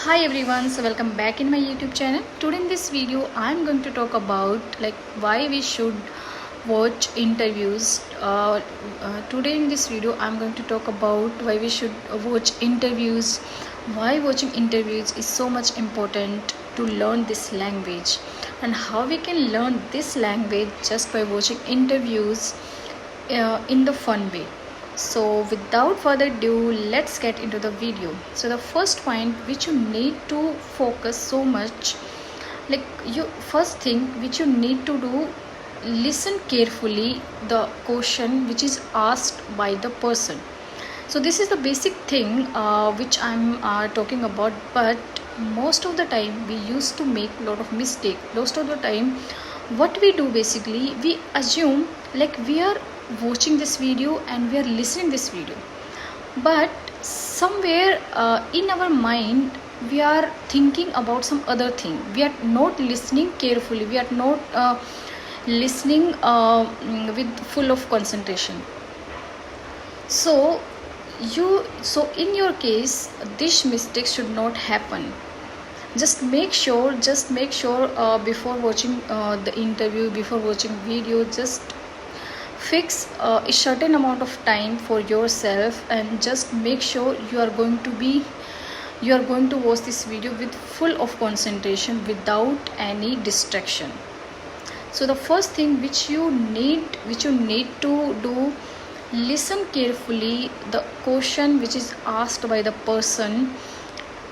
Hi everyone, so welcome back in my YouTube channel. Today in this video I'm going to talk about why we should watch interviews. Today in this video I'm going to talk about why we should watch interviews, why watching interviews is so much important to learn this language, and how we can learn this language just by watching interviews in the fun way. So without further ado, let's get into the video. So the first point which you need to focus so much, you first thing which you need to do, listen carefully the question which is asked by the person. So this is the basic thing which I'm talking about, but most of the time we used to make a lot of mistake. Most of the time what we do, basically we assume we are watching this video and we are listening this video, but somewhere in our mind we are thinking about some other thing. We are not listening carefully, we are not listening with full of concentration. So in your case this mistake should not happen. Just make sure before watching the interview, before watching video, just fix a certain amount of time for yourself and just make sure you are going to watch this video with full of concentration without any distraction. So the first thing which you need to do, listen carefully the question which is asked by the person,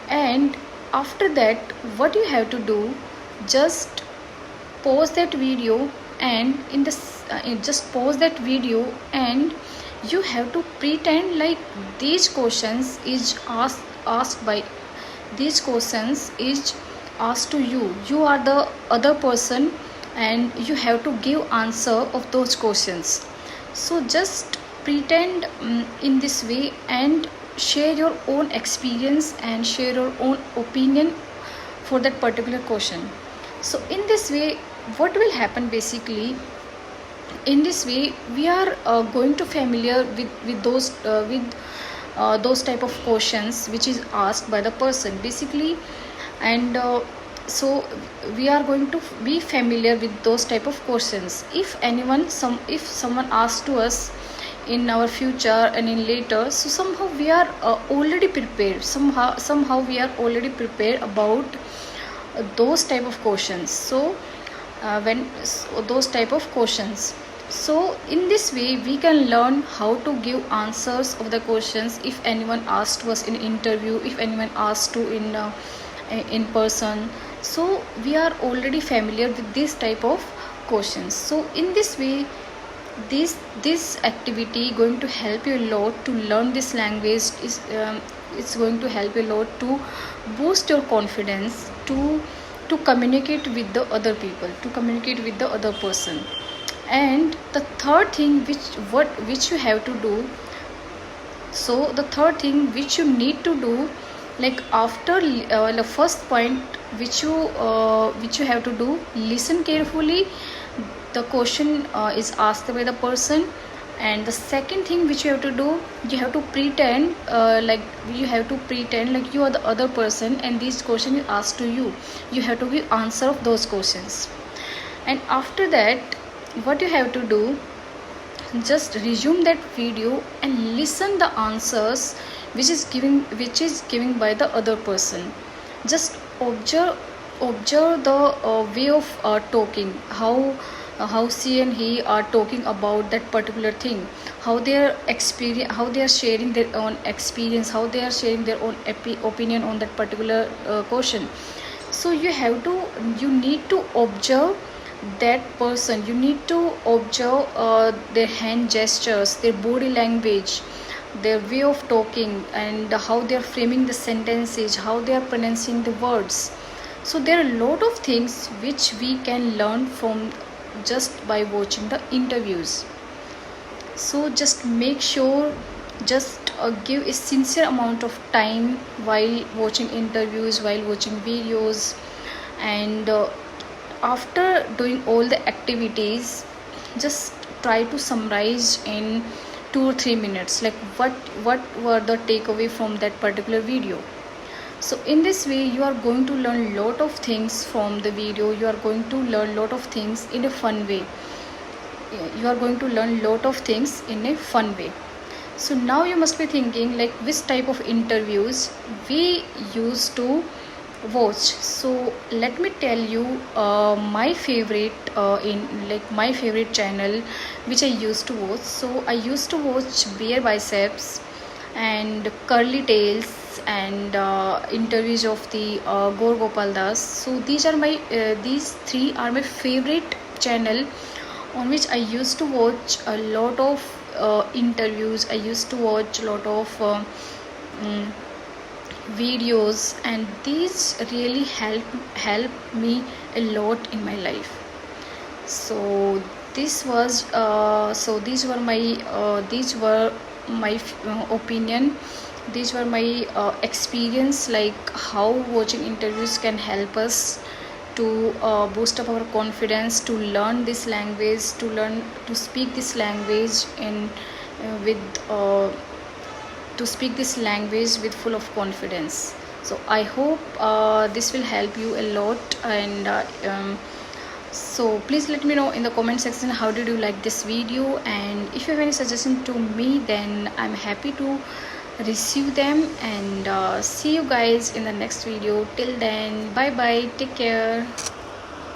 and after that what you have to do, just pause that video and just pause that video and you have to pretend like these questions is asked by these questions is asked to you. You are the other person and you have to give answer of those questions. So just pretend in this way and share your own experience and share your own opinion for that particular question. So in this way what will happen, basically in this way we are going to familiar with those type of questions which is asked by the person, basically, and so we are going to be familiar with those type of questions. If someone asks to us in our future and in later, so somehow we are already prepared, somehow we are already prepared about those type of questions. So those type of questions, so in this way we can learn how to give answers of the questions if anyone asks to us in interview, if anyone asks to in person. So we are already familiar with this type of questions. So in this way this activity going to help you a lot to learn this language. Is it's going to help you a lot to boost your confidence to communicate with the other people, to communicate with the other person. And the third thing which you have to do, so the third thing which you need to do, after the first point which you have to do, listen carefully the question is asked by the person. And the second thing which you have to do, you have to pretend like you are the other person and this question is asked to you. You have to give answer of those questions. And after that what you have to do, just resume that video and listen the answers which is giving by the other person. Just observe the way of talking, how she and he are talking about that particular thing, how their experience, how they are sharing their own experience, how they are sharing their own opinion on that particular question. So you need to observe that person. You need to observe their hand gestures, their body language, their way of talking, and how they are framing the sentences, how they are pronouncing the words. So there are a lot of things which we can learn from just by watching the interviews. So just make sure, just give a sincere amount of time while watching interviews, while watching videos, and after doing all the activities, just try to summarize in 2 or 3 minutes what were the takeaway from that particular video. So in this way you are going to learn lot of things from the video. You are going to learn lot of things in a fun way. You are going to learn lot of things in a fun way. So now you must be thinking like which type of interviews we used to watch. So let me tell you my favorite in like my favorite channel which I used to watch. So I used to watch bare biceps and curly tails and interviews of the Gaur Gopal Das. So these three are my favorite channel on which I used to watch a lot of interviews. I used to watch a lot of mm, videos, and these really help me a lot in my life. So these were my opinion. These were my experience, like how watching interviews can help us to boost up our confidence, to learn this language, to speak this language with to speak this language with full of confidence. So I hope this will help you a lot. And so please let me know in the comment section how did you like this video, and if you have any suggestion to me, then I'm happy to receive them. And see you guys in the next video. Till then, bye bye, take care.